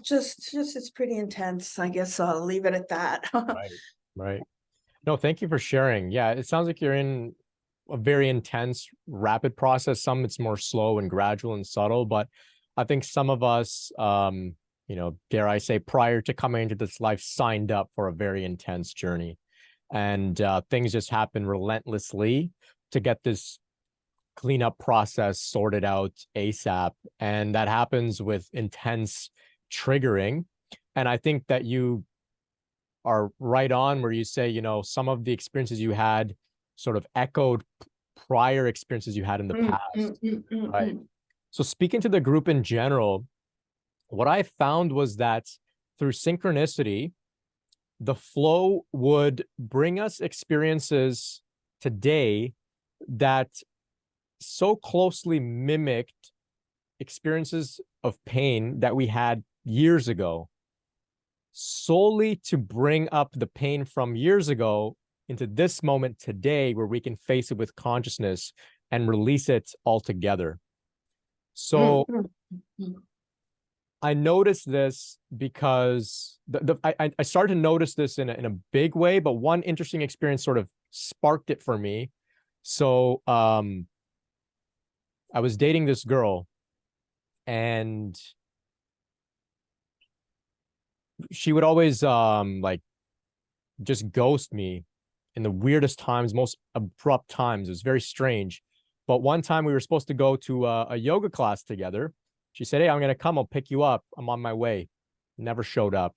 Just it's pretty intense. I guess I'll leave it at that. Right. Right. No, thank you for sharing. Yeah, it sounds like you're in a very intense, rapid process. Some it's more slow and gradual and subtle, but I think some of us, dare I say, prior to coming into this life, signed up for a very intense journey, and things just happen relentlessly to get this cleanup process sorted out ASAP, and that happens with intense triggering. And I think that you are right on where you say, some of the experiences you had sort of echoed prior experiences you had in the Mm, mm, past. mm, mm, Right. mm. So speaking to the group in general, what I found was that through synchronicity, the flow would bring us experiences today that so closely mimicked experiences of pain that we had years ago, solely to bring up the pain from years ago into this moment today where we can face it with consciousness and release it altogether. Mm, So mm, mm. I noticed this because I started to notice this in a big way, but one interesting experience sort of sparked it for me. So I was dating this girl, and she would always like just ghost me in the weirdest times, most abrupt times. It was very strange. But one time we were supposed to go to a yoga class together. She said, "Hey, I'm gonna come. I'll pick you up. I'm on my way." Never showed up.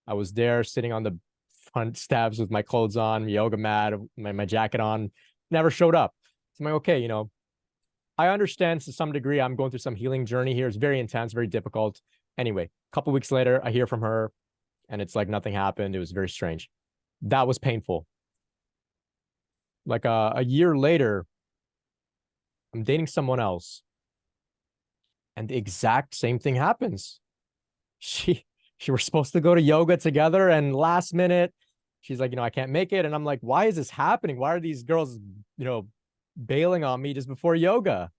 I was there sitting on the front steps with my clothes on, yoga mat, my jacket on. Never showed up. So I'm like, okay, I understand to some degree. I'm going through some healing journey here. It's very intense, very difficult. Anyway, a couple weeks later, I hear from her, and it's like nothing happened. It was very strange. That was painful. Like a year later, I'm dating someone else, and the exact same thing happens. She she were supposed to go to yoga together, and last minute, she's like, I can't make it. And I'm like, why is this happening? Why are these girls, bailing on me just before yoga?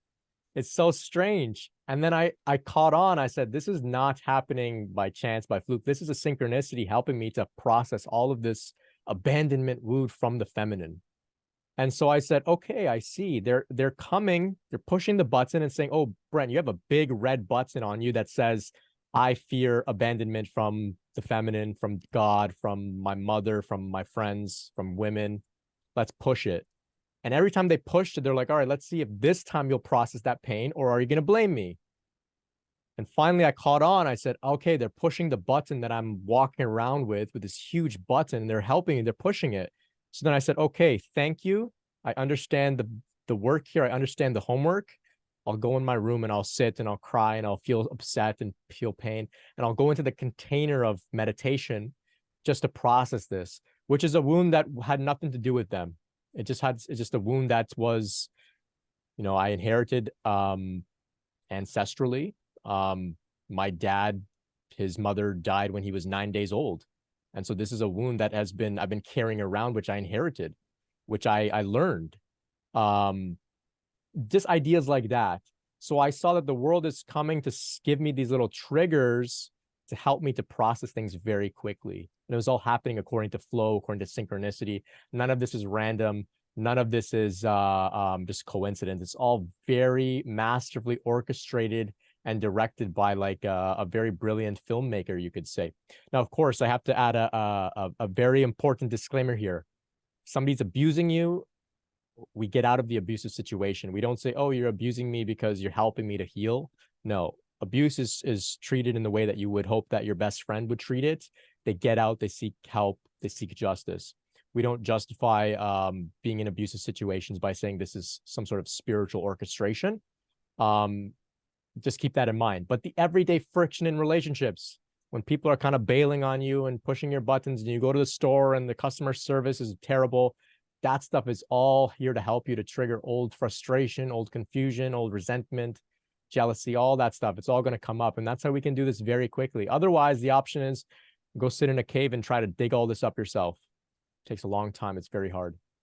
It's so strange. And then I caught on. I said, this is not happening by chance, by fluke. This is a synchronicity helping me to process all of this abandonment wound from the feminine. And so I said, okay, I see. They're coming, they're pushing the button and saying, "Oh, Brent, you have a big red button on you that says, I fear abandonment from the feminine, from God, from my mother, from my friends, from women. Let's push it." And every time they pushed it, they're like, "All right, let's see if this time you'll process that pain, or are you going to blame me?" And finally, I caught on. I said, okay, they're pushing the button that I'm walking around with this huge button. They're helping me, they're pushing it. So then I said, okay, thank you. I understand the work here. I understand the homework. I'll go in my room and I'll sit and I'll cry and I'll feel upset and feel pain. And I'll go into the container of meditation just to process this, which is a wound that had nothing to do with them. It's just a wound that was, I inherited ancestrally. My dad, his mother died when he was 9 days old. And so this is a wound that I've been carrying around, which I inherited, which I learned. Um, just ideas like that. So I saw that the world is coming to give me these little triggers to help me to process things very quickly. And it was all happening according to flow, according to synchronicity. None of this is random. None of this is just coincidence. It's all very masterfully orchestrated and directed by like a very brilliant filmmaker, you could say. Now, of course, I have to add a very important disclaimer here. Somebody's abusing you, we get out of the abusive situation. We don't say, "Oh, you're abusing me because you're helping me to heal." No, abuse is treated in the way that you would hope that your best friend would treat it. They get out, they seek help, they seek justice. We don't justify being in abusive situations by saying this is some sort of spiritual orchestration. Um, just keep that in mind. But the everyday friction in relationships, when people are kind of bailing on you and pushing your buttons, and you go to the store and the customer service is terrible, that stuff is all here to help you to trigger old frustration, old confusion, old resentment, jealousy, all that stuff. It's all going to come up. And that's how we can do this very quickly. Otherwise, the option is go sit in a cave and try to dig all this up yourself. It takes a long time. It's very hard.